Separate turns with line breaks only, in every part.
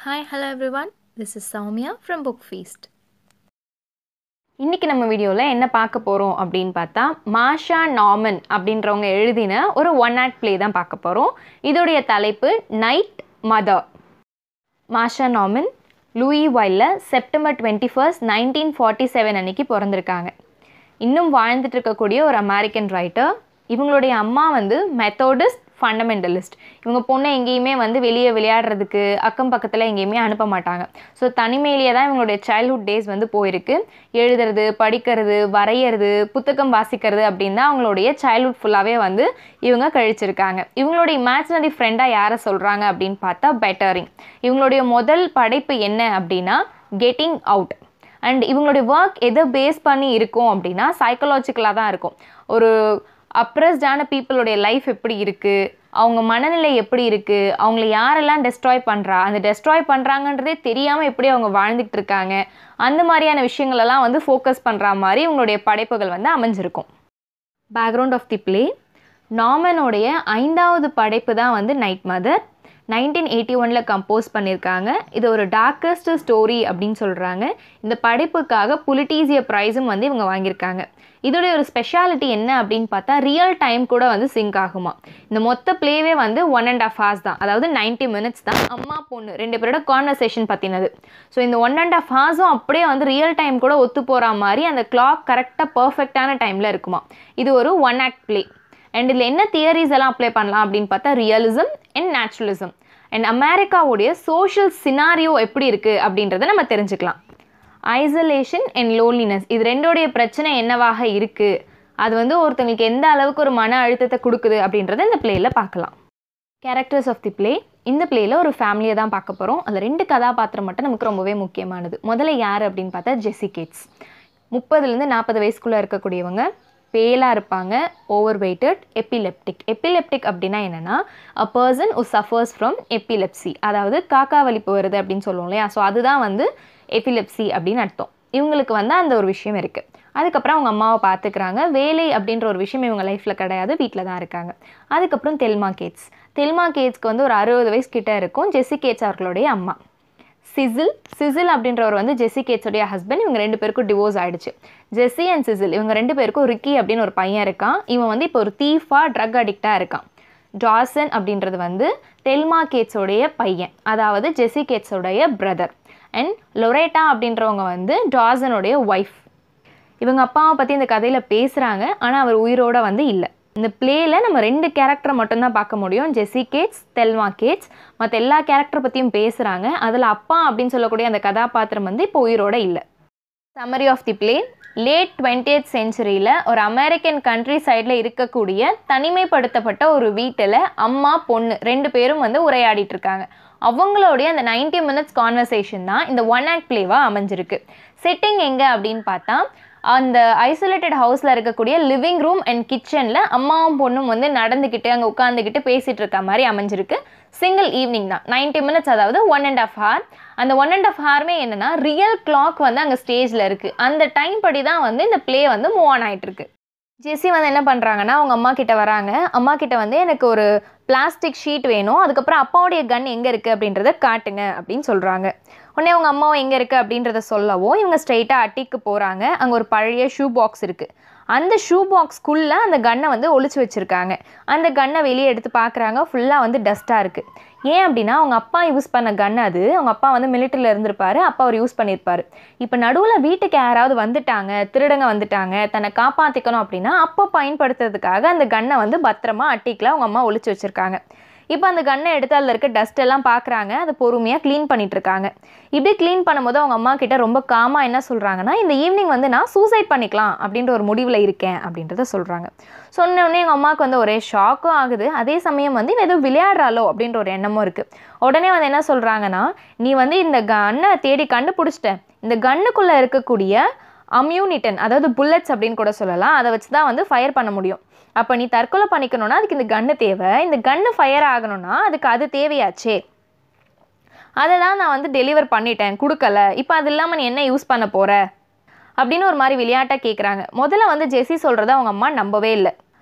Hi, hello everyone. This is Soumya from Book Feast.
இன்னைக்கு நம்ம வீடியோவில் என்ன பார்க்க போகிறோம் அப்படின்னு பார்த்தா மாஷா நார்மன் அப்படின்றவங்க எழுதின ஒரு ஒன் ஆக்ட் ப்ளே தான் பார்க்க போகிறோம். இதோடைய தலைப்பு நைட் மதர். மாஷா நார்மன் லூயி வைல்டில் செப்டம்பர் 21, 1947 அன்னைக்கு பிறந்திருக்காங்க. இன்னும் வாழ்ந்துட்டு இருக்கக்கூடிய ஒரு அமெரிக்கன் ரைட்டர். இவங்களுடைய அம்மா மெத்தோடிஸ்ட் ஃபண்டமெண்டலிஸ்ட். இவங்க பொண்ணை எங்கேயுமே வெளியே விளையாடுறதுக்கு அக்கம் பக்கத்தில் எங்கேயுமே அனுப்ப மாட்டாங்க. ஸோ தனிமையிலேயே தான் இவங்களுடைய சைல்ட்ஹுட் டேஸ் போயிருக்கு. எழுதுறது, படிக்கிறது, வரைகிறது, புத்தகம் வாசிக்கிறது அப்படின்னு தான் அவங்களுடைய சைல்ட்ஹுட் ஃபுல்லாகவே இவங்க கழிச்சிருக்காங்க. இவங்களுடைய இமேஜினரி ஃப்ரெண்டாக யாரை சொல்கிறாங்க அப்படின்னு பார்த்தா பெட்டரிங். இவங்களுடைய முதல் படைப்பு என்ன அப்படின்னா கெட்டிங் அவுட். அண்ட் இவங்களுடைய ஒர்க் எதை பேஸ் பண்ணி இருக்கும் அப்படின்னா சைக்கலாஜிக்கலாக தான் இருக்கும். ஒரு அப்ரெஸ்டான பீப்புளுடைய லைஃப் எப்படி இருக்குது, அவங்க மனநிலை எப்படி இருக்குது, அவங்கள யாரெல்லாம் டெஸ்ட்ராய் பண்ணுறா, அந்த டெஸ்ட்ராய் பண்ணுறாங்கன்றதே தெரியாமல் எப்படி அவங்க வாழ்ந்துக்கிட்டு இருக்காங்க, அந்த மாதிரியான விஷயங்களெல்லாம் ஃபோக்கஸ் பண்ணுற மாதிரி இவங்களுடைய படைப்புகள் அமைஞ்சிருக்கும். Background of the play. நார்மனோடைய 5வது படைப்பு தான் நைட் மதர். 1981 கம்போஸ் பண்ணியிருக்காங்க. இது ஒரு டார்க்கஸ்ட் ஸ்டோரி அப்படின்னு சொல்கிறாங்க. இந்த படைப்புக்காக புலிட்டீசிய ப்ரைஸும் இவங்க வாங்கியிருக்காங்க. இதோடைய ஒரு ஸ்பெஷாலிட்டி என்ன அப்படின்னு பார்த்தா ரியல் டைம் கூட சிங்க் ஆகுமா. இந்த மொத்த பிளேவே 1.5 hours தான், அதாவது 90 minutes தான். அம்மா பொண்ணு 2 பேரோட கான்வர்சேஷன் பற்றினது. ஸோ இந்த 1.5 hours அப்படியே ரியல் டைம் கூட ஒத்து போகிற மாதிரி அந்த கிளாக் கரெக்டாக பர்ஃபெக்டான டைமில் இருக்குமா. இது ஒரு ஒன் ஆக்ட் பிளே. அண்ட் இதில் என்ன தியரிஸ் எல்லாம் அப்ளை பண்ணலாம் அப்படின்னு பார்த்தா ரியலிசம் அண்ட் நேச்சுரலிசம் அண்ட் அமெரிக்காவுடைய சோஷியல் சினாரியோ எப்படி இருக்குது அப்படின்றத நம்ம தெரிஞ்சுக்கலாம். ஐசோலேஷன் அண்ட் லோன்லினஸ், இது ரெண்டோடைய பிரச்சனை என்னவாக இருக்குது, அது ஒருத்தங்களுக்கு எந்த அளவுக்கு ஒரு மன அழுத்தத்தை கொடுக்குது அப்படின்றத இந்த பிளேயில் பார்க்கலாம். Characters of the play. இந்த பிளேயில் ஒரு ஃபேமிலியை தான் பார்க்க போகிறோம். அதில் 2 கதாபாத்திரம் மட்டும் நமக்கு ரொம்பவே முக்கியமானது. முதல்ல யார் அப்படின்னு பார்த்தா ஜெஸ்ஸி கேட்ஸ். 30 to 40 வயசுக்குள்ளே இருக்கக்கூடியவங்க. பேலாக இருப்பாங்க, ஓவர் வெயிட்டட், எப்பிலெப்டிக். எப்பிலெப்டிக் அப்படின்னா என்னென்னா a person who suffers from epilepsy, அதாவது காக்கா வலிப்பு வருது அப்படின்னு சொல்லுவோம் இல்லையா. ஸோ அதுதான் எபிலெப்சி அப்படின்னு அர்த்தம். இவங்களுக்கு அந்த ஒரு விஷயம் இருக்குது. அதுக்கப்புறம் அவங்க அம்மாவை பார்த்துக்கிறாங்க. வேலை அப்படின்ற ஒரு விஷயம் இவங்க லைஃப்பில் கிடையாது, வீட்டில் தான் இருக்காங்க. அதுக்கப்புறம் தெல்மா கேட்ஸ். தெல்மா கேட்ஸ்க்கு ஒரு 60 வயசு கிட்டே இருக்கும். ஜெஸ்ஸி கேட்ஸ் அவர்களுடைய அம்மா. சிசில் அப்படின்றவர் ஜெஸ்ஸி கேட்ஸோடைய ஹஸ்பண்ட். இவங்க 2 பேருக்கும் டிவோர்ஸ் ஆகிடுச்சு. ஜெஸ்ஸி அண்ட் சிசில் இவங்க 2 பேருக்கும் ரிக்கி அப்படின்னு ஒரு பையன் இருக்கான். இவன் இப்போ ஒரு தீஃபாக ட்ரக் அடிக்டாக இருக்கான். ஜாசன் அப்படின்றது தெல்மா கேட்ஸோடைய பையன், அதாவது ஜெஸ்ஸி கேட்ஸோடைய பிரதர். அண்ட் லொரேட்டா அப்படின்றவங்க ஜாசனுடைய ஒய்ஃப். இவங்க அப்பாவை பற்றி இந்த கதையில் பேசுகிறாங்க, ஆனால் அவர் உயிரோடு இல்லை. இந்த பிளேயில் நம்ம 2 கேரக்டரை மட்டும்தான் பார்க்க முடியும், ஜெஸ்ஸி கேட்ஸ், தெல்மா கேட்ஸ். மற்ற எல்லா கேரக்டரை பற்றியும் பேசுகிறாங்க. அதில் அப்பா அப்படின்னு சொல்லக்கூடிய அந்த கதாபாத்திரம் இப்போ உயிரோடு இல்லை. Summary of the play. Late 20th centuryயில் ஒரு அமெரிக்கன் கண்ட்ரி சைடில் இருக்கக்கூடிய தனிமைப்படுத்தப்பட்ட ஒரு வீட்டில் அம்மா பொண்ணு 2 பேரும் உரையாடிட்டு இருக்காங்க. அவங்களுடைய அந்த 90 minutes கான்வர்சேஷன் தான் இந்த ஒன் ஆக்ட் பிளேவாக அமைஞ்சிருக்கு. செட்டிங் எங்கே அப்படின்னு பார்த்தா அந்த ஐசோலேட்டட் ஹவுஸில் இருக்கக்கூடிய லிவிங் ரூம் அண்ட் கிச்சனில் அம்மாவும் பொண்ணும் நடந்துக்கிட்டு அங்கே உட்காந்துக்கிட்டு பேசிகிட்டு இருக்க மாதிரி அமைஞ்சிருக்கு. சிங்கிள் ஈவினிங் தான், 90 minutes, அதாவது 1.5 hour. அந்த 1.5 hourமே என்னென்னா ரியல் கிளாக் அங்கே ஸ்டேஜில் இருக்குது. அந்த டைம் படி தான் இந்த பிளே மூவ் ஆன் ஆகிட்டு இருக்கு. ஜெஸ்ஸி என்ன பண்ணுறாங்கன்னா அவங்க அம்மா கிட்ட வராங்க. அம்மா கிட்ட எனக்கு ஒரு பிளாஸ்டிக் ஷீட் வேணும், அதுக்கப்புறம் அப்பாவுடைய கன் எங்கே இருக்குது அப்படின்றத காட்டுங்க அப்படின்னு சொல்கிறாங்க. உடனே அவங்க அம்மாவும் எங்கே இருக்குது அப்படின்றத சொல்லவும் இவங்க ஸ்ட்ரெயிட்டாக அட்டிக்கு போகிறாங்க. அங்கே ஒரு பழைய ஷூ பாக்ஸ் இருக்குது. அந்த ஷூ பாக்ஸ்க்குள்ளே அந்த கன்னை ஒளிச்சு வச்சுருக்காங்க. அந்த கன்னை வெளியே எடுத்து பார்க்குறாங்க. ஃபுல்லாக டஸ்ட்டாக இருக்குது. ஏன் அப்படின்னா அவங்க அப்பா யூஸ் பண்ண கன் அது. அவங்க அப்பா மிலிட்டரியில் இருந்திருப்பார், அப்பா அவர் யூஸ் பண்ணியிருப்பார். இப்போ நடுவில் வீட்டுக்கு யாராவது வந்துட்டாங்க, திருடங்க வந்துட்டாங்க, தன்னை காப்பாற்றிக்கணும் அப்படின்னா அப்போ பயன்படுத்துறதுக்காக அந்த கன்னை பத்திரமா அட்டிக்கில் அவங்க அம்மா ஒளிச்சு வச்சுருக்காங்க. இப்போ அந்த கன்னை எடுத்து அதில் இருக்க டஸ்ட் எல்லாம் பார்க்குறாங்க. அதை பொறுமையாக க்ளீன் பண்ணிகிட்ருக்காங்க. இப்படி க்ளீன் பண்ணும்போது அவங்க அம்மா கிட்ட ரொம்ப காமாக என்ன சொல்கிறாங்கன்னா, இந்த ஈவினிங் நான் சூசைட் பண்ணிக்கலாம் அப்படின்ற ஒரு முடிவில் இருக்கேன் அப்படின்றத சொல்கிறாங்க. சொன்னோடனே எங்கள் அம்மாவுக்கு ஒரே ஷாக்கும் ஆகுது. அதே சமயம் ஏதோ விளையாடுறாளோ அப்படின்ற ஒரு எண்ணமும் இருக்குது. உடனே என்ன சொல்கிறாங்கன்னா, நீ இந்த கன்னை தேடி கண்டுபிடிச்சிட்ட, இந்த கன்னுக்குள்ளே இருக்கக்கூடிய அம்யூனிட்டன், அதாவது புல்லட்ஸ் அப்படின்னு கூட சொல்லலாம், அதை வச்சு தான் ஃபயர் பண்ண முடியும். அப்போ நீ தற்கொலை பண்ணிக்கணும்னா அதுக்கு இந்த கன்று தேவை, இந்த கன்று ஃபயர் ஆகணும்னா அதுக்கு அது தேவையாச்சே, அதை தான் நான் டெலிவர் பண்ணிட்டேன், கொடுக்கல, இப்போ அது இல்லாமல் நீ என்ன யூஸ் பண்ண போகிற அப்படின்னு ஒரு மாதிரி விளையாட்டாக கேட்குறாங்க. முதல்ல ஜெஸ்ஸி சொல்கிறத அவங்க அம்மா நம்பவே இல்லை.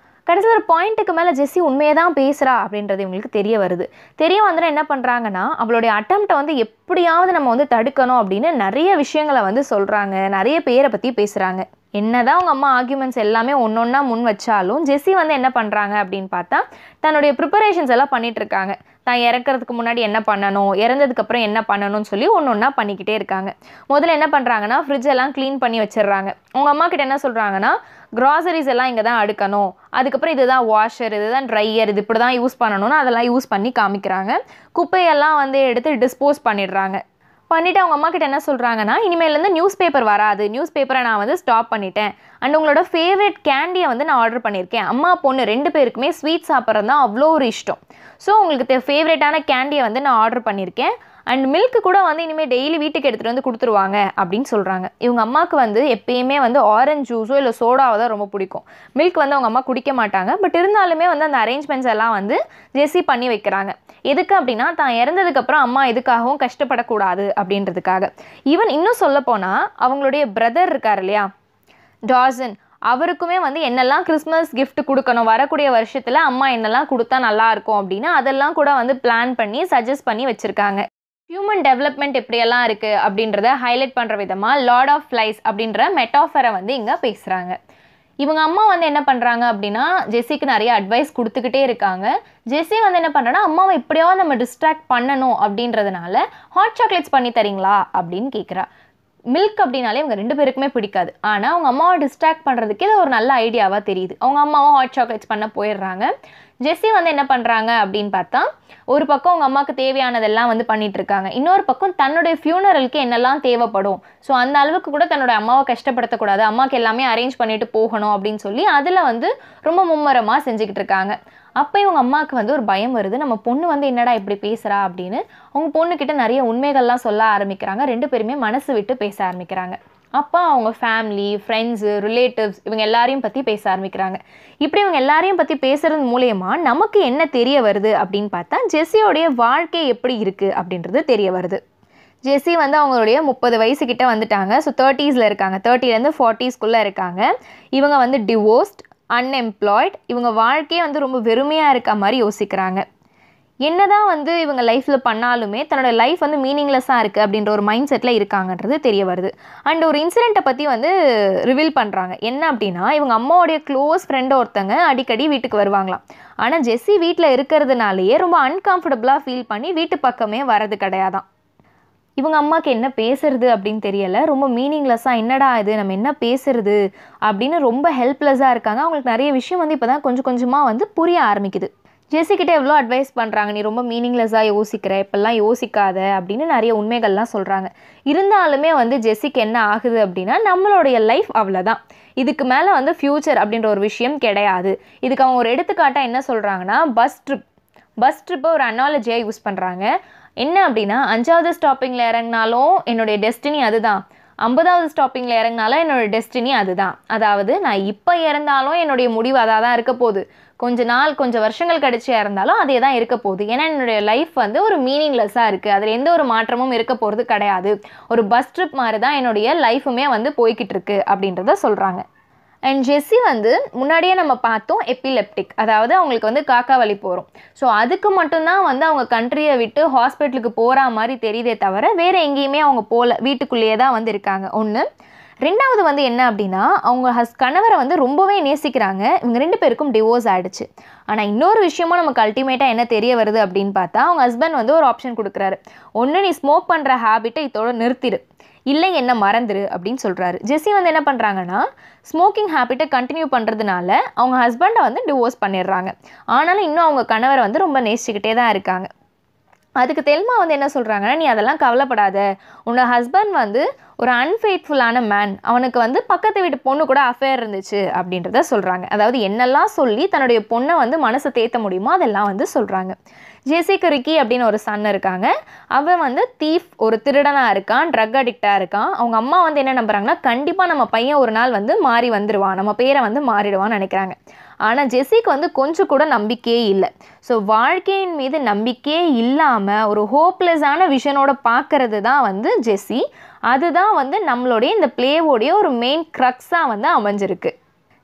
கடைசியில் ஒரு பாயிண்ட்டுக்கு மேலே ஜெஸ்ஸி உண்மையை தான் பேசுகிறா அப்படின்றது இவங்களுக்கு தெரிய வருது. தெரிய வந்துட்டு என்ன பண்ணுறாங்கன்னா, அவளுடைய அட்டம்ப்டை வந்து எப்படியாவது நம்ம வந்து தடுக்கணும் அப்படின்னு நிறைய விஷயங்களை வந்து சொல்கிறாங்க, நிறைய பேரை பற்றி பேசுகிறாங்க. என்னதான் அவங்க அம்மா ஆர்கியூமெண்ட்ஸ் எல்லாமே ஒன்றொன்னா முன் வச்சாலும் ஜெஸ்ஸி வந்து என்ன பண்ணுறாங்க அப்படின்னு பார்த்தா, தன்னுடைய ப்ரிப்பரேஷன்ஸ் எல்லாம் பண்ணிகிட்டு இருக்காங்க. தான் இறக்கிறதுக்கு முன்னாடி என்ன பண்ணணும், இறந்ததுக்கப்புறம் என்ன பண்ணணும்னு சொல்லி ஒன்றா பண்ணிக்கிட்டே இருக்காங்க. முதல்ல என்ன பண்ணுறாங்கன்னா, ஃப்ரிட்ஜ் எல்லாம் க்ளீன் பண்ணி வச்சிடுறாங்க. அவங்க அம்மா கிட்ட என்ன சொல்கிறாங்கன்னா, க்ராசரிஸ் எல்லாம் இங்கே தான் அடுக்கணும், அதுக்கப்புறம் இதுதான் வாஷர், இதுதான் ட்ரையர், இது இப்படி தான் யூஸ் பண்ணணும்னு அதெல்லாம் யூஸ் பண்ணி காமிக்கிறாங்க. குப்பையெல்லாம் வந்து எடுத்து டிஸ்போஸ் பண்ணிடுறாங்க. பண்ணிவிட்டு அவங்க அம்மா கிட்ட என்ன சொல்கிறாங்கன்னா, இனிமேலேருந்து நியூஸ் பேப்பர் வராது, நியூஸ் பேப்பரை நான் வந்து ஸ்டாப் பண்ணிட்டேன். அண்ட் உங்களோட ஃபேவரட் கேண்டியை வந்து நான் ஆர்டர் பண்ணியிருக்கேன். அம்மா பொண்ணு 2 பேருக்குமே ஸ்வீட் சாப்பிட்றது தான் அவ்வளோ ஒரு இஷ்டம். ஸோ உங்களுக்கு ஃபேவரட்டான கேண்டியை வந்து நான் ஆர்டர் பண்ணியிருக்கேன். அண்ட் மில்க்கு கூட வந்து இனிமேல் டெய்லி வீட்டுக்கு எடுத்துகிட்டு வந்து கொடுத்துருவாங்க அப்படின்னு சொல்கிறாங்க. இவங்க அம்மாவுக்கு வந்து எப்பயுமே வந்து ஆரஞ்ச் ஜூஸோ இல்லை சோடாவோ தான் ரொம்ப பிடிக்கும். மில்க் வந்து அவங்க அம்மா குடிக்க மாட்டாங்க. பட் இருந்தாலுமே வந்து அந்த அரேஞ்ச்மெண்ட்ஸ் எல்லாம் வந்து ஜெஸ்ஸி பண்ணி வைக்கிறாங்க. எதுக்கு அப்படின்னா, தான் இறந்ததுக்கப்புறம் அம்மா எதுக்காகவும் கஷ்டப்படக்கூடாது அப்படின்றதுக்காக. ஈவன் இன்னும் சொல்லப்போனால் அவங்களுடைய பிரதர் இருக்கார் இல்லையா, டாசன், அவருக்குமே வந்து என்னெல்லாம் கிறிஸ்மஸ் கிஃப்ட் கொடுக்கணும், வரக்கூடிய வருஷத்தில் அம்மா என்னெல்லாம் கொடுத்தா நல்லாயிருக்கும் அப்படின்னு அதெல்லாம் கூட வந்து பிளான் பண்ணி சஜஸ்ட் பண்ணி வச்சுருக்காங்க. ஹியூமன் டெவலப்மெண்ட் எப்படியெல்லாம் இருக்குது அப்படின்றத ஹைலைட் பண்ணுற விதமாக லார்ட் ஆஃப் ஃப்ளைஸ் அப்படின்ற மெட்டாஃபரை வந்து இங்கே பேசுகிறாங்க. இவங்க அம்மா வந்து என்ன பண்ணுறாங்க அப்படின்னா, ஜெஸ்ஸிக்கு நிறைய அட்வைஸ் கொடுத்துக்கிட்டே இருக்காங்க. ஜெஸ்ஸி வந்து என்ன பண்ணுறேன்னா, அம்மாவை எப்படியாவது நம்ம டிஸ்ட்ராக்ட் பண்ணணும் அப்படின்றதுனால ஹாட் சாக்லேட்ஸ் பண்ணி தரீங்களா அப்படின்னு கேட்குறா. மில்க் அப்படின்னாலே இவங்க 2 பேருக்குமே பிடிக்காது. ஆனால் அவங்க அம்மாவை டிஸ்ட்ராக்ட் பண்ணுறதுக்கு இது ஒரு நல்ல ஐடியாவாக தெரியுது. அவங்க அம்மாவும் ஹாட் சாக்லேட்ஸ் பண்ண போயிடுறாங்க. ஜெஸ்ஸி வந்து என்ன பண்ணுறாங்க அப்படின்னு பார்த்தா, ஒரு பக்கம் அவங்க அம்மாவுக்கு தேவையானதெல்லாம் வந்து பண்ணிட்டு இருக்காங்க. இன்னொரு பக்கம் தன்னுடைய ஃபியூனரலுக்கு என்னெல்லாம் தேவைப்படும், ஸோ அந்த அளவுக்கு கூட தன்னோட அம்மாவை கஷ்டப்படுத்தக்கூடாது, அம்மாவுக்கு எல்லாமே அரேஞ்ச் பண்ணிட்டு போகணும் அப்படின்னு சொல்லி அதில் வந்து ரொம்ப மும்மரமாக செஞ்சுக்கிட்டு இருக்காங்க. அப்போ இவங்க அம்மாவுக்கு வந்து ஒரு பயம் வருது, நம்ம பொண்ணு வந்து என்னடா இப்படி பேசுகிறா அப்படின்னு. அவங்க பொண்ணுக்கிட்ட நிறைய உண்மைகள்லாம் சொல்ல ஆரம்பிக்கிறாங்க. 2 பேருமே மனசு விட்டு பேச ஆரம்பிக்கிறாங்க. அப்போ அவங்க ஃபேமிலி, ஃப்ரெண்ட்ஸு, ரிலேட்டிவ்ஸ் இவங்க எல்லாரையும் பற்றி பேச ஆரம்பிக்கிறாங்க. இப்படி இவங்க எல்லாரையும் பற்றி பேசுகிறது மூலயமா நமக்கு என்ன தெரிய வருது அப்படின்னு பார்த்தா, ஜெஸ்ஸியோடைய வாழ்க்கை எப்படி இருக்குது அப்படின்றது தெரிய வருது. ஜெஸ்ஸி வந்து அவங்களுடைய 30 வயசுக்கிட்ட வந்துட்டாங்க. ஸோ 30s இருக்காங்க, 30லேருந்து 40ஸ்குள்ளே இருக்காங்க. இவங்க வந்து டிவோர்ஸ்ட், அன்எம்ப்ளாய்ட், இவங்க வாழ்க்கையே வந்து ரொம்ப வெறுமையாக இருக்க மாதிரி யோசிக்கிறாங்க. என்னதான் வந்து இவங்க லைஃப்பில் பண்ணாலுமே தன்னோட லைஃப் வந்து மீனிங்லெஸ்ஸாக இருக்குது அப்படின்ற ஒரு மைண்ட் செட்டில் இருக்காங்கன்றது தெரிய வருது. அண்ட் ஒரு இன்சிடெண்ட்டை பற்றி வந்து ரிவீல் பண்ணுறாங்க. என்ன அப்படின்னா, இவங்க அம்மாவோடைய க்ளோஸ் ஃப்ரெண்டு ஒருத்தங்க அடிக்கடி வீட்டுக்கு வருவாங்களாம். ஆனால் ஜெஸ்ஸி வீட்டில் இருக்கிறதுனாலேயே ரொம்ப அன்கம்ஃபர்டபுளாக ஃபீல் பண்ணி வீட்டு பக்கமே வரது கிடையாதான். இவங்க அம்மாவுக்கு என்ன பேசுறது அப்படின்னு தெரியலை, ரொம்ப மீனிங்லெஸ்ஸாக என்னடா இது நம்ம என்ன பேசுறது அப்படின்னு ரொம்ப ஹெல்ப்லெஸ்ஸாக இருக்காங்க. அவங்களுக்கு நிறைய விஷயம் வந்து இப்போ தான் கொஞ்சம் கொஞ்சமாக வந்து புரிய ஆரம்பிக்குது. ஜெஸ்ஸிக்கிட்ட எவ்வளோ அட்வைஸ் பண்ணுறாங்க, நீ ரொம்ப மீனிங்லெஸ்ஸாக யோசிக்கிற, இப்போல்லாம் யோசிக்காத அப்படின்னு நிறைய உண்மைகள்லாம் சொல்கிறாங்க. இருந்தாலுமே வந்து ஜெஸ்ஸிக்கு என்ன ஆகுது அப்படின்னா, நம்மளுடைய லைஃப் அவ்வளோதான், இதுக்கு மேலே வந்து ஃப்யூச்சர் அப்படின்ற ஒரு விஷயம் கிடையாது. இதுக்கு அவங்க ஒரு எடுத்துக்காட்டாக என்ன சொல்கிறாங்கன்னா, பஸ் ட்ரிப்பை ஒரு அனாலஜியாக யூஸ் பண்ணுறாங்க. என்ன அப்படின்னா, 5வது ஸ்டாப்பிங்கில் இறங்கினாலும் என்னுடைய டெஸ்டினி அதுதான், 50வது ஸ்டாப்பிங்கில் இறங்கினாலும் என்னோடய டெஸ்டினி அதுதான். அதாவது நான் இப்போ இறந்தாலும் என்னுடைய முடிவு அதாக தான் இருக்க போகுது, கொஞ்சம் வருஷங்கள் கழிச்சு இறந்தாலும் அதே தான் இருக்க போகுது. ஏன்னா என்னுடைய லைஃப் வந்து ஒரு மீனிங்லெஸ்ஸாக இருக்குது, அதில் எந்த ஒரு மாற்றமும் இருக்க போகிறது கிடையாது. ஒரு பஸ் ட்ரிப் மாதிரி தான் என்னுடைய லைஃபுமே வந்து போய்கிட்டு இருக்கு அப்படின்றத சொல்கிறாங்க. அண்ட் ஜெஸ்ஸி வந்து முன்னாடியே நம்ம பார்த்தோம் எபிலெப்டிக், அதாவது அவங்களுக்கு வந்து காக்கா வலி போகிறோம். ஸோ அதுக்கு மட்டும்தான் வந்து அவங்க கண்ட்ரியை விட்டு ஹாஸ்பிட்டலுக்கு போகிற மாதிரி தெரியுதே தவிர வேறு எங்கேயுமே அவங்க போகல, வீட்டுக்குள்ளேயே தான் வந்து இருக்காங்க. ஒன்று. 2வது வந்து என்ன அப்படின்னா, அவங்க கணவரை வந்து ரொம்பவே நேசிக்கிறாங்க. இவங்க 2 பேருக்கும் டிவோர்ஸ் ஆகிடுச்சு. ஆனால் இன்னொரு விஷயமும் நமக்கு அல்டிமேட்டாக என்ன தெரிய வருது அப்படின்னு பார்த்தா, அவங்க ஹஸ்பண்ட் வந்து ஒரு ஆப்ஷன் கொடுக்குறாரு. ஒன்று, நீ ஸ்மோக் பண்ணுற ஹேபிட்டை இதோட நிறுத்திடு, இல்லை என்ன மறந்துரு அப்படின்னு சொல்கிறாரு. ஜெஸ்ஸி வந்து என்ன பண்ணுறாங்கன்னா, ஸ்மோக்கிங் ஹேபிட்டை கண்டினியூ பண்ணுறதுனால அவங்க ஹஸ்பண்டை வந்து டிவோர்ஸ் பண்ணிடுறாங்க. ஆனாலும் இன்னும் அவங்க கணவரை வந்து ரொம்ப நேசிச்சுக்கிட்டே தான் இருக்காங்க. அதுக்கு தெல்மா வந்து என்ன சொல்கிறாங்கன்னா, நீ அதெல்லாம் கவலைப்படாத, உன்னோட ஹஸ்பண்ட் வந்து ஒரு அன்ஃபெய்த்ஃபுல்லான மேன், அவனுக்கு வந்து பக்கத்து வீட்டு பொண்ணு கூட அஃபேர் இருந்துச்சு அப்படின்றத சொல்கிறாங்க. அதாவது என்னெல்லாம் சொல்லி தன்னுடைய பொண்ணை வந்து மனசை தேத்த முடியுமோ அதெல்லாம் வந்து சொல்கிறாங்க. ஜெஸ்ஸிக்கு ரிக்கி அப்படின்னு ஒரு சன் இருக்காங்க. அவன் வந்து தீஃப், ஒரு திருடனாக இருக்கான், ட்ரக் அடிக்டாக இருக்கான். அவங்க அம்மா வந்து என்ன நம்புறாங்கன்னா, கண்டிப்பாக நம்ம பையன் ஒரு நாள் வந்து மாறி வந்துடுவான், நம்ம பேரை வந்து மாறிடுவான்னு நினைக்கிறாங்க. ஆனால் ஜெஸ்ஸிக்கு வந்து கொஞ்சம் கூட நம்பிக்கையே இல்லை. ஸோ வாழ்க்கையின் மீது நம்பிக்கையே இல்லாமல் ஒரு ஹோப்லெஸ்ஸான விஷனோட பார்க்கறது தான் வந்து ஜெஸ்ஸி. அதுதான் வந்து நம்மளுடைய இந்த பிளேவோடைய ஒரு மெயின் க்ரக்ஸாக வந்து அமைஞ்சிருக்கு.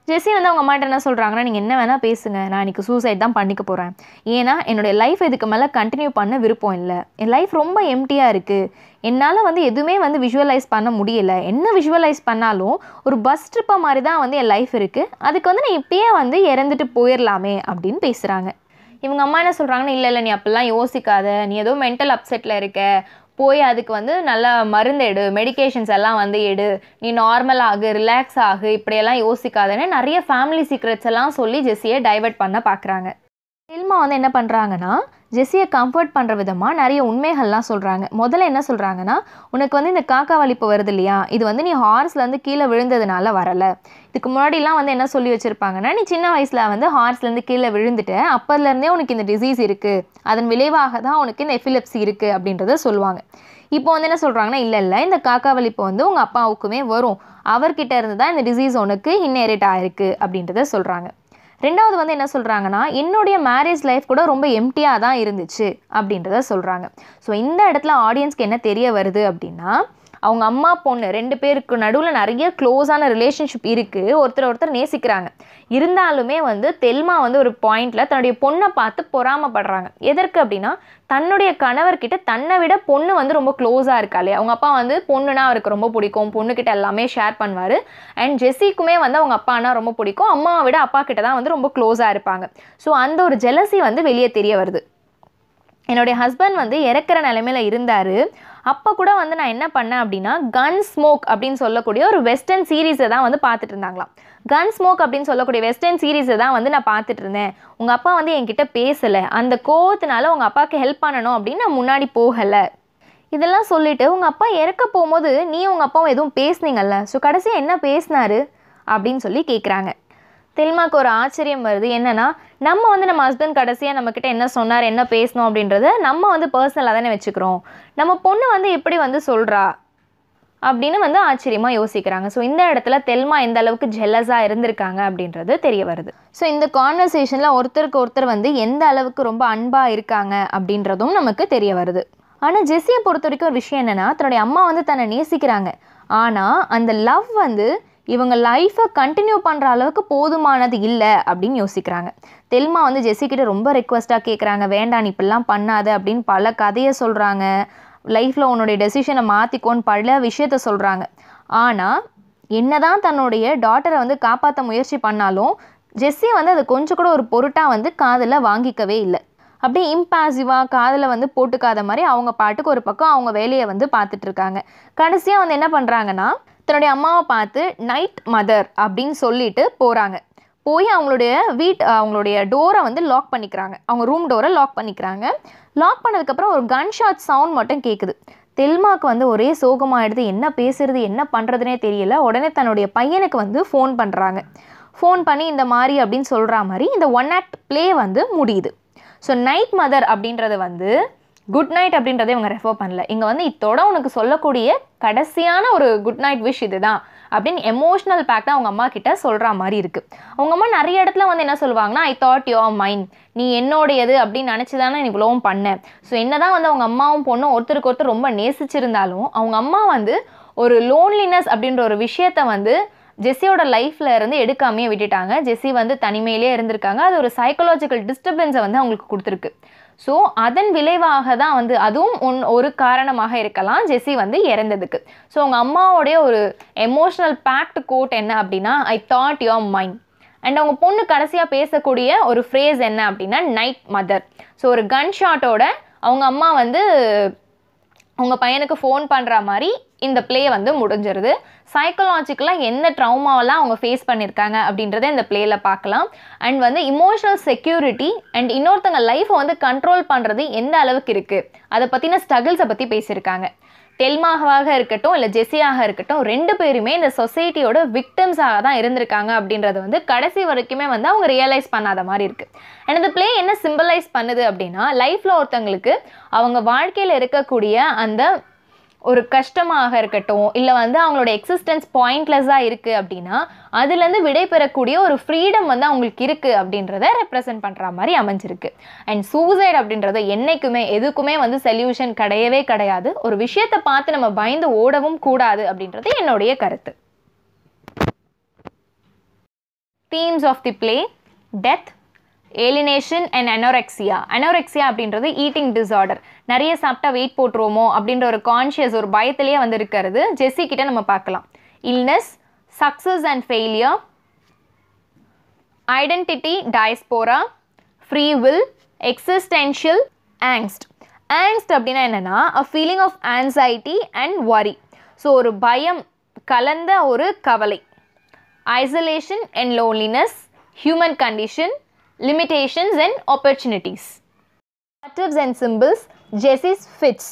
ஜெஸ்ஸி வந்து அவங்க அம்மாட்ட என்ன சொல்கிறாங்கன்னா, நீங்கள் என்ன வேணால் பேசுங்க, நான் இன்றைக்கி சூசைட் தான் பண்ணிக்க போகிறேன். ஏன்னா என்னுடைய லைஃப் இதுக்கு மேலே கண்டினியூ பண்ண விருப்பம் இல்லை. என் லைஃப் ரொம்ப எம்டியாக இருக்குது. என்னால் வந்து எதுவுமே வந்து விஷுவலைஸ் பண்ண முடியலை. என்ன விஷுவலைஸ் பண்ணாலும் ஒரு பஸ் ட்ரிப்பை மாதிரி தான் வந்து என் லைஃப் இருக்குது. அதுக்கு வந்து நான் இப்பயே வந்து இறந்துட்டு போயிடலாமே அப்படின்னு பேசுகிறாங்க. இவங்க அம்மா என்ன சொல்கிறாங்கன்னா, இல்லை நீ அப்படிலாம் யோசிக்காத, நீ ஏதோ மென்டல் அப்செட்டில் இருக்க, போய் அதுக்கு வந்து நல்லா மருந்து எடு, மெடிக்கேஷன்ஸ் எல்லாம் வந்து எடு, நீ நார்மல் ஆகு, ரிலாக்ஸ் ஆகு, இப்படியெல்லாம் யோசிக்காதன்னு நிறைய ஃபேமிலி சீக்ரெட்ஸ் எல்லாம் சொல்லி ஜெஸ்ஸியை டைவர்ட் பண்ண பார்க்குறாங்க. தெல்மா வந்து என்ன பண்ணுறாங்கன்னா, ஜெஸ்ஸியை கம்ஃபர்ட் பண்ணுற விதமாக நிறைய உண்மைகள்லாம் சொல்கிறாங்க. முதல்ல என்ன சொல்கிறாங்கன்னா, உனக்கு வந்து இந்த காக்கா வலிப்பு வருது இல்லையா, இது வந்து நீ ஹார்ஸ்லேருந்து கீழே விழுந்ததுனால வரலை. இதுக்கு முன்னாடிலாம் வந்து என்ன சொல்லி வச்சுருப்பாங்கன்னா, நீ சின்ன வயசில் வந்து ஹார்ஸ்லேருந்து கீழே விழுந்துட்ட, அப்போதுலேருந்தே உனக்கு இந்த டிசீஸ் இருக்குது, அதன் விளைவாக தான் உனக்கு இந்த எபிலெப்சி இருக்குது அப்படின்றத சொல்லுவாங்க. இப்போ வந்து என்ன சொல்கிறாங்கன்னா, இல்லை இந்த காக்கா வலிப்பு வந்து உங்கள் அப்பாவுக்குமே வரும், அவர்கிட்ட இருந்து தான் இந்த டிசீஸ் உனக்கு இன்ஹெரிட் ஆகிருக்கு அப்படின்றத சொல்கிறாங்க. ரெண்டாவது வந்து என்ன சொல்கிறாங்கன்னா, என்னுடைய மேரேஜ் லைஃப் கூட ரொம்ப எம்டியாக தான் இருந்துச்சு அப்படின்றத சொல்கிறாங்க. ஸோ இந்த இடத்துல ஆடியன்ஸ்க்கு என்ன தெரிய வருது அப்படின்னா, அவங்க அம்மா பொண்ணு 2 பேருக்கு நடுவில் நிறைய க்ளோஸான ரிலேஷன்ஷிப் இருக்குது, ஒருத்தர் நேசிக்கிறாங்க. இருந்தாலுமே வந்து தெல்மா வந்து ஒரு பாயிண்டில் தன்னுடைய பொண்ணை பார்த்து பொறாமப்படுறாங்க. எதற்கு அப்படின்னா, தன்னுடைய கணவர்கிட்ட தன்னை விட பொண்ணு வந்து ரொம்ப க்ளோஸாக இருக்காளே. அவங்க அப்பா வந்து பொண்ணுனா அவருக்கு ரொம்ப பிடிக்கும், பொண்ணுக்கிட்ட எல்லாமே ஷேர் பண்ணுவார். அண்ட் ஜெஸ்ஸிக்குமே வந்து அவங்க அப்பானா ரொம்ப பிடிக்கும், அம்மாவை விட அப்பா கிட்ட தான் வந்து ரொம்ப க்ளோஸாக இருப்பாங்க. ஸோ அந்த ஒரு ஜெலசி வந்து வெளியே தெரிய வருது. என்னுடைய ஹஸ்பண்ட் வந்து இறக்குற நிலைமையில் இருந்தார். அப்போ கூட வந்து நான் என்ன பண்ணேன் அப்படின்னா, கன் ஸ்மோக் அப்படின்னு சொல்லக்கூடிய ஒரு வெஸ்டர்ன் சீரீஸை தான் வந்து பார்த்துட்டு இருந்தாங்களாம். கன் ஸ்மோக் அப்படின்னு சொல்லக்கூடிய வெஸ்டர்ன் சீரீஸை தான் வந்து நான் பார்த்துட்டு இருந்தேன். உங்கள் அப்பா வந்து என்கிட்ட பேசலை, அந்த கோவத்தினால உங்கள் அப்பாவுக்கு ஹெல்ப் பண்ணணும் அப்படின்னு நான் முன்னாடி போகலை. இதெல்லாம் சொல்லிவிட்டு, உங்கள் அப்பா இறக்க போகும்போது நீ உங்கள் அப்பாவும் எதுவும் பேசுனீங்கல்ல, ஸோ கடைசியாக என்ன பேசினாரு அப்படின்னு சொல்லி கேட்குறாங்க. தெல்மாக்கு ஒரு ஆச்சரியம் வருது. என்னென்னா, நம்ம வந்து நம்ம ஹஸ்பண்ட் கடைசியாக நம்மக்கிட்ட என்ன சொன்னார், என்ன பேசணும் அப்படின்றத நம்ம வந்து பர்சனலாக தானே வச்சுக்கிறோம், நம்ம பொண்ணு வந்து எப்படி வந்து சொல்கிறா அப்படின்னு வந்து ஆச்சரியமாக யோசிக்கிறாங்க. ஸோ இந்த இடத்துல தெல்மா எந்த அளவுக்கு ஜெல்லஸாக இருந்திருக்காங்க அப்படின்றது தெரிய வருது. ஸோ இந்த கான்வர்சேஷனில் ஒருத்தருக்கு ஒருத்தர் வந்து எந்த அளவுக்கு ரொம்ப அன்பாக இருக்காங்க அப்படின்றதும் நமக்கு தெரிய வருது. ஆனால் ஜெஸ்ஸியை பொறுத்த வரைக்கும் ஒரு விஷயம் என்னென்னா, தன்னுடைய அம்மா வந்து தன்னை நேசிக்கிறாங்க, ஆனால் அந்த லவ் வந்து இவங்க லைஃப்பை கண்டினியூ பண்ணுற அளவுக்கு போதுமானது இல்லை அப்படின்னு யோசிக்கிறாங்க. தெல்மா வந்து ஜெஸ்ஸிக்கிட்ட ரொம்ப ரெக்வஸ்ட்டாக கேட்குறாங்க, வேண்டாம் நீ இப்படிலாம் பண்ணாத அப்படின்னு பல கதையை சொல்கிறாங்க, லைஃப்பில் உன்னுடைய டெசிஷனை மாற்றிக்கோன்னு பல விஷயத்த சொல்கிறாங்க. ஆனால் என்ன தான் தன்னுடைய டாட்டரை வந்து காப்பாற்ற முயற்சி பண்ணாலும் ஜெஸ்ஸி வந்து அதை கொஞ்சம் கூட ஒரு பொருட்டாக வந்து காதில் வாங்கிக்கவே இல்லை. அப்படியே இம்பாசிவாக காதில் வந்து போட்டுக்காத மாதிரி அவங்க பாட்டுக்கு ஒரு பக்கம் அவங்க வேலையை வந்து பார்த்துட்ருக்காங்க. கடைசியாக வந்து என்ன பண்ணுறாங்கன்னா, தன்னுடைய அம்மாவை பார்த்து நைட் மதர் அப்படின்னு சொல்லிட்டு போகிறாங்க. போய் அவங்களுடைய டோரை வந்து லாக் பண்ணிக்கிறாங்க, அவங்க ரூம் டோரை லாக் பண்ணிக்கிறாங்க. லாக் பண்ணதுக்கப்புறம் ஒரு கன் ஷாட் சவுண்ட் மட்டும் கேட்குது. தெல்மாக்கு வந்து ஒரே சோகமாகிடுது, என்ன பேசுறது என்ன பண்ணுறதுனே தெரியல. உடனே தன்னுடைய பையனுக்கு வந்து ஃபோன் பண்ணுறாங்க. ஃபோன் பண்ணி இந்த மாதிரி அப்படின்னு சொல்கிற மாதிரி இந்த 1 act ப்ளே வந்து முடியுது. ஸோ நைட் மதர் அப்படின்றது வந்து குட் நைட் அப்படின்றத இவங்க ரெஃபர் பண்ணல. இங்கே வந்து இதோட உனக்கு சொல்லக்கூடிய கடைசியான ஒரு குட் நைட் விஷ் இதுதான் அப்படின்னு எமோஷ்னல் பேக்டாக அவங்க அம்மா கிட்ட சொல்கிற மாதிரி இருக்குது. அவங்க அம்மா நிறைய இடத்துல வந்து என்ன சொல்லுவாங்கன்னா, ஐ தாட் யுவர் மைண்ட், நீ என்னோடையது அப்படின்னு நினச்சி தானே நீ இவ்வளவும் பண்ணேன். ஸோ என்ன தான் வந்து அவங்க அம்மாவும் பொண்ணும் ஒருத்தருக்கு ஒருத்தர் ரொம்ப நேசிச்சிருந்தாலும் அவங்க அம்மா வந்து ஒரு லோன்லினஸ் அப்படின்ற ஒரு விஷயத்த வந்து ஜெஸ்ஸியோட லைஃப்பில் இருந்து எடுக்காமையே விட்டுட்டாங்க. ஜெஸ்ஸி வந்து தனிமையிலே இருந்திருக்காங்க. அது ஒரு சைக்கலாஜிக்கல் டிஸ்டர்பன்ஸை வந்து அவங்களுக்கு கொடுத்துருக்கு. ஸோ அதன் விளைவாக தான் வந்து அதுவும் ஒரு காரணமாக இருக்கலாம் ஜெஸ்ஸி வந்து இறந்ததுக்கு. ஸோ அவங்க அம்மாவோடைய ஒரு எமோஷ்னல் பேக்ட் கோட் என்ன அப்படின்னா, I thought your mind. And அவங்க பொண்ணு கடைசியாக பேசக்கூடிய ஒரு ஃப்ரேஸ் என்ன அப்படின்னா, நைட் மதர். ஸோ ஒரு கன் ஷாட்டோட அவங்க அம்மா வந்து அவங்க பையனுக்கு ஃபோன் பண்ணுற மாதிரி இந்த ப்ளே வந்து முடிஞ்சிருது. சைக்கலாஜிக்கலாக என்ன ட்ராமாவெல்லாம் அவங்க ஃபேஸ் பண்ணியிருக்காங்க அப்படின்றத இந்த ப்ளேயில் பார்க்கலாம். அண்ட் வந்து இமோஷனல் செக்யூரிட்டி அண்ட் இன்னொருத்தங்க லைஃப்பை வந்து கண்ட்ரோல் பண்ணுறது எந்த அளவுக்கு இருக்குது அதை பற்றின ஸ்ட்ரகிள்ஸை பற்றி பேசியிருக்காங்க. தெல்மாவாக இருக்கட்டும் இல்லை ஜெஸ்ஸியாக இருக்கட்டும் 2 பேருமே இந்த சொசைட்டியோட விக்டிம்ஸாக தான் இருந்திருக்காங்க அப்படின்றது வந்து கடைசி வரைக்குமே வந்து அவங்க ரியலைஸ் பண்ணாத மாதிரி இருக்குது. அண்ட் இந்த ப்ளே என்ன சிம்பிளைஸ் பண்ணுது அப்படின்னா, லைஃப்பில் ஒருத்தவங்களுக்கு அவங்க வாழ்க்கையில் இருக்கக்கூடிய அந்த ஒரு கஷ்டமாக இருக்கட்டும் இல்லை வந்து அவங்களோட எக்ஸிஸ்டன்ஸ் பாயிண்ட்லெஸ்ஸாக இருக்குது அப்படின்னா அதுலேருந்து விடை பெறக்கூடிய ஒரு ஃப்ரீடம் வந்து அவங்களுக்கு இருக்குது அப்படின்றத ரெப்ரசன்ட் பண்ணுற மாதிரி அமைஞ்சிருக்கு. அண்ட் சூசைட் அப்படின்றது என்றைக்குமே எதுக்குமே வந்து சொல்யூஷன் கிடையவே கிடையாது. ஒரு விஷயத்தை பார்த்து நம்ம பயந்து ஓடவும் கூடாது அப்படின்றது என்னுடைய கருத்து. themes of the play: death, alienation and anorexia. Anorexia அப்படின்றது ஈட்டிங் டிஸார்டர். நிறைய சாப்பிட்டா வெயிட் போட்டுருவோமோ அப்படின்ற ஒரு கான்ஷியஸ் ஒரு பயத்திலேயே வந்து இருக்கிறது ஜெஸ்ஸி கிட்ட நம்ம பார்க்கலாம். illness, success and failure, identity diaspora, free will, existential angst. angst அப்படின்னா என்னன்னா a feeling of anxiety and worry. So ஒரு பயம் கலந்த ஒரு கவலை. isolation and loneliness, human condition, limitations and opportunities. Motives and symbols: Jessie's fits.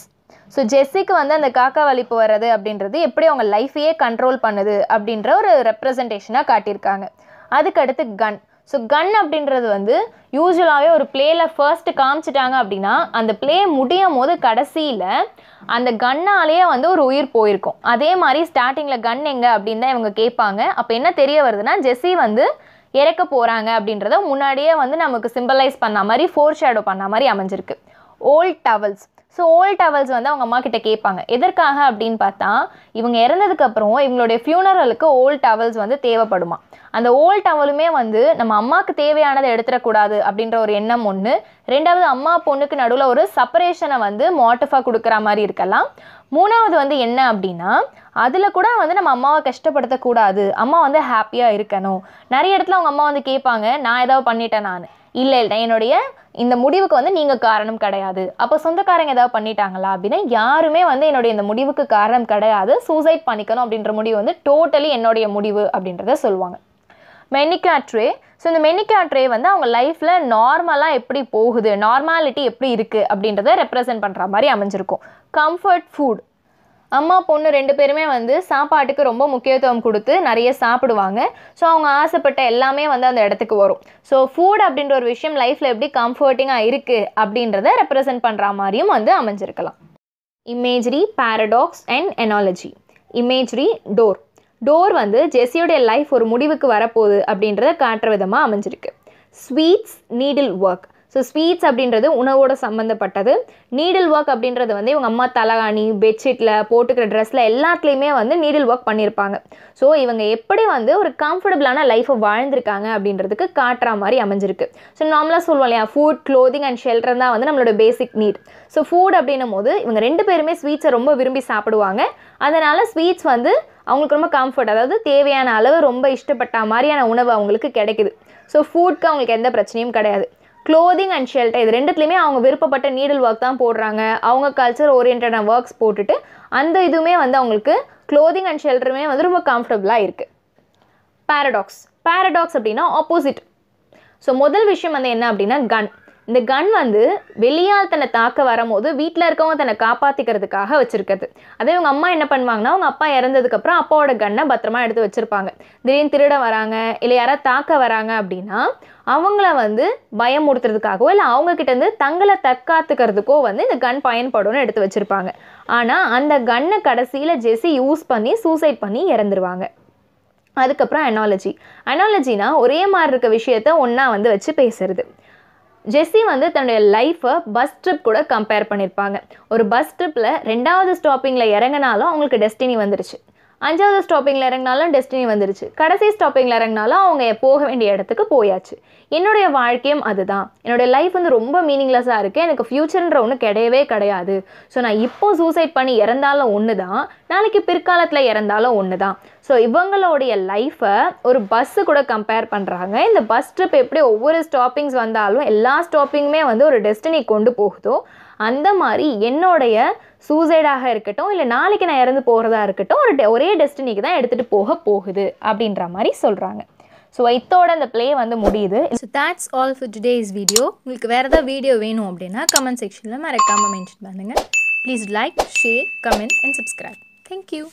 So ஜெஸ்ஸிக்கு வந்து அந்த காக்கா வலிப்பு வர்றது அப்படின்றது எப்படி அவங்க லைஃபையே கண்ட்ரோல் பண்ணுது அப்படின்ற ஒரு ரெப்ரசன்டேஷனாக காட்டியிருக்காங்க. அதுக்கடுத்து கன். ஸோ கன் அப்படின்றது வந்து யூஸ்வலாகவே ஒரு பிளேயில் ஃபர்ஸ்ட்டு காமிச்சிட்டாங்க அப்படின்னா அந்த பிளே முடியும் போது கடைசியில் அந்த கன்னாலேயே வந்து ஒரு உயிர் போயிருக்கும். அதே மாதிரி ஸ்டார்டிங்கில் கன் எங்கே அப்படின்னு தான் இவங்க கேட்பாங்க. அப்போ என்ன தெரிய வருதுன்னா ஜெஸ்ஸி வந்து இறக்க போகிறாங்க அப்படின்றத முன்னாடியே வந்து நமக்கு சிம்பலைஸ் பண்ண மாதிரி ஃபோர் ஷேடோ பண்ண மாதிரி அமைஞ்சிருக்கு. Old towels. So old towels வந்து அவங்க அம்மா கிட்ட கேட்பாங்க. எதற்காக அப்படின்னு பார்த்தா இவங்க இறந்ததுக்கப்புறம் இவங்களுடைய ஃபியூனரலுக்கு ஓல்ட் டவல்ஸ் வந்து தேவைப்படுமா. அந்த ஓல்ட் டவலுமே வந்து நம்ம அம்மாவுக்கு தேவையானதை எடுத்துடக்கூடாது அப்படின்ற ஒரு எண்ணம் ஒன்று. ரெண்டாவது அம்மா பொண்ணுக்கு நடுவில் ஒரு செப்பரேஷனை வந்து மோட்டிஃபாக கொடுக்குற மாதிரி இருக்கலாம். மூணாவது வந்து என்ன அப்படின்னா அதில் கூட வந்து நம்ம அம்மாவை கஷ்டப்படுத்தக்கூடாது, அம்மா வந்து ஹாப்பியாக இருக்கணும். நிறைய இடத்துல அவங்க அம்மா வந்து கேட்பாங்க, நான் ஏதாவது பண்ணிட்டேன் நான். இல்லை என்னுடைய இந்த முடிவுக்கு வந்து நீங்கள் காரணம் கிடையாது. அப்போ சொந்தக்காரங்க ஏதாவது பண்ணிட்டாங்களா அப்படின்னா யாருமே வந்து என்னுடைய இந்த முடிவுக்கு காரணம் கிடையாது, சூசைட் பண்ணிக்கணும் அப்படின்ற முடிவு வந்து டோட்டலி என்னுடைய முடிவு அப்படின்றத சொல்லுவாங்க. மெனிகாட்ரே. ஸோ இந்த மெனிகாட்ரே வந்து அவங்க லைஃப்பில் நார்மலாக எப்படி போகுது, நார்மாலிட்டி எப்படி இருக்குது அப்படின்றத ரெப்ரசன்ட் பண்ணுற மாதிரி அமைஞ்சிருக்கும். Comfort food. அம்மா பொண்ணு ரெண்டு பேருமே வந்து சாப்பாட்டுக்கு ரொம்ப முக்கியத்துவம் கொடுத்து நிறைய சாப்பிடுவாங்க. ஸோ அவங்க ஆசைப்பட்ட எல்லாமே வந்து அந்த இடத்துக்கு வரும். ஸோ ஃபுட் அப்படின்ற ஒரு விஷயம் லைஃப்பில் எப்படி கம்ஃபர்ட்டிங்காக இருக்குது அப்படின்றத ரெப்ரசன்ட் பண்ணுற மாதிரியும் வந்து அமைஞ்சிருக்கலாம். Imagery, paradox and analogy. Imagery, door. Door வந்து ஜெஸ்ஸியோடைய லைஃப் ஒரு முடிவுக்கு வரப்போகுது அப்படின்றத காட்டுற விதமாக அமைஞ்சிருக்கு. Sweets, needle work. So sweets அப்படின்றது உணவோட சம்மந்தப்பட்டது. நீடில் ஒர்க் அப்படின்றது வந்து இவங்க அம்மா தலகாணி, பெட்ஷீட்டில், போட்டுக்கிற ட்ரெஸ்ஸில் எல்லாத்துலேயுமே வந்து நீடில் ஒர்க் பண்ணியிருப்பாங்க. ஸோ இவங்க எப்படி வந்து ஒரு கம்ஃபர்டபுளான லைஃப்பை வாழ்ந்திருக்காங்க அப்படின்றதுக்கு காட்டுற மாதிரி அமைஞ்சிருக்கு. ஸோ நார்மலாக சொல்லுவோம் இல்லையா, ஃபுட், க்ளோதிங் அண்ட் ஷெல்டர் தான் வந்து நம்மளோட பேசிக் நீட். ஸோ ஃபுட் அப்படின்னும் போது இவங்க ரெண்டு பேருமே ஸ்வீட்ஸை ரொம்ப விரும்பி சாப்பிடுவாங்க. அதனால் ஸ்வீட்ஸ் வந்து அவங்களுக்கு ரொம்ப கம்ஃபர்ட், அதாவது தேவையான அளவு ரொம்ப இஷ்டப்பட்ட மாதிரியான உணவு அவங்களுக்கு கிடைக்குது. ஸோ ஃபுட்க்கு அவங்களுக்கு எந்த பிரச்சனையும் கிடையாது. க்ளோதிங் அண்ட் ஷெல்டர் இது ரெண்டுத்துலேயுமே அவங்க விருப்பப்பட்ட நீடில் ஒர்க் தான் போடுறாங்க. அவங்க கல்ச்சர் ஓரியன்டான ஒர்க்ஸ் போட்டுட்டு அந்த இதுவுமே வந்து அவங்களுக்கு க்ளோதிங் அண்ட் ஷெல்டருமே வந்து ரொம்ப கம்ஃபர்டபுளாக இருக்குது. பேரடாக்ஸ். பேரடாக்ஸ் அப்படின்னா ஆப்போசிட். ஸோ முதல் விஷயம் வந்து என்ன அப்படின்னா கன். இந்த கன் வந்து வெளியால் தன்னை தாக்க வரும்போது வீட்டில் இருக்கவங்க தன்னை காப்பாற்றிக்கிறதுக்காக வச்சுருக்கிறது. அதே இவங்க அம்மா என்ன பண்ணுவாங்கன்னா அவங்க அப்பா இறந்ததுக்கப்புறம் அப்பாவோட கன்னை பத்திரமா எடுத்து வச்சுருப்பாங்க. திடீர்னு திருட வராங்க இல்லை யாராவது தாக்க வராங்க அப்படின்னா அவங்கள வந்து பயமுறுத்துறதுக்காகவோ இல்லை அவங்கக்கிட்டேருந்து தங்களை தற்காத்துக்கிறதுக்கோ வந்து இந்த கன் பயன்படும்னு எடுத்து வச்சுருப்பாங்க. ஆனால் அந்த கன்னை கடைசியில் ஜெஸ்ஸி யூஸ் பண்ணி சூசைட் பண்ணி இறந்துருவாங்க. அதுக்கப்புறம் அனாலஜி. அனாலஜினா ஒரே மாதிரி இருக்க விஷயத்த ஒன்றா வந்து வச்சு பேசுறது. ஜெஸ்ஸி வந்து தன்னுடைய லைஃப்பை பஸ் ட்ரிப் கூட கம்பேர் பண்ணியிருப்பாங்க. ஒரு பஸ் ட்ரிப்பில் 2வது ஸ்டாப்பிங்கில் இறங்கினாலும் அவங்களுக்கு டெஸ்டினி வந்துருச்சு, 5வது ஸ்டாப்பிங்கில் இறங்கினாலும் டெஸ்டினி வந்துருச்சு, கடைசி ஸ்டாப்பிங்கில் இறங்கினாலும் அவங்க போக வேண்டிய இடத்துக்கு போயாச்சு. என்னுடைய வாழ்க்கையும் அதுதான். என்னுடைய லைஃப் வந்து ரொம்ப மீனிங்லெஸ்ஸாக இருக்குது, எனக்கு ஃப்யூச்சர்ன்ற ஒன்று கிடையவே கிடையாது. ஸோ நான் இப்போது சூசைட் பண்ணி இறந்தாலும் ஒன்று தான், நாளைக்கு பிற்காலத்தில் இறந்தாலும் ஒன்று தான். ஸோ இவங்களுடைய லைஃப்பை ஒரு பஸ்ஸு கூட கம்பேர் பண்ணுறாங்க. இந்த பஸ் ட்ரிப் எப்படி ஒவ்வொரு ஸ்டாப்பிங்ஸ் வந்தாலும் எல்லா ஸ்டாப்பிங்குமே வந்து ஒரு டெஸ்டினி கொண்டு போகுதோ அந்த மாதிரி என்னுடைய சூசைடாக இருக்கட்டும் இல்லை நாளைக்கு நான் இறந்து போகிறதா இருக்கட்டும் ஒரே டெஸ்டினிக்கு தான் எடுத்துகிட்டு போகுது அப்படின்ற மாதிரி சொல்கிறாங்க. ஸோ இதோட இந்த ப்ளே வந்து முடியுது.
So that's all for today's video. உங்களுக்கு வேறு ஏதாவது வீடியோ வேணும் அப்படின்னா கமெண்ட் செக்ஷனில் மறக்காமல் மென்ஷன் பண்ணுங்கள். Please like, share, comment and subscribe. Thank you.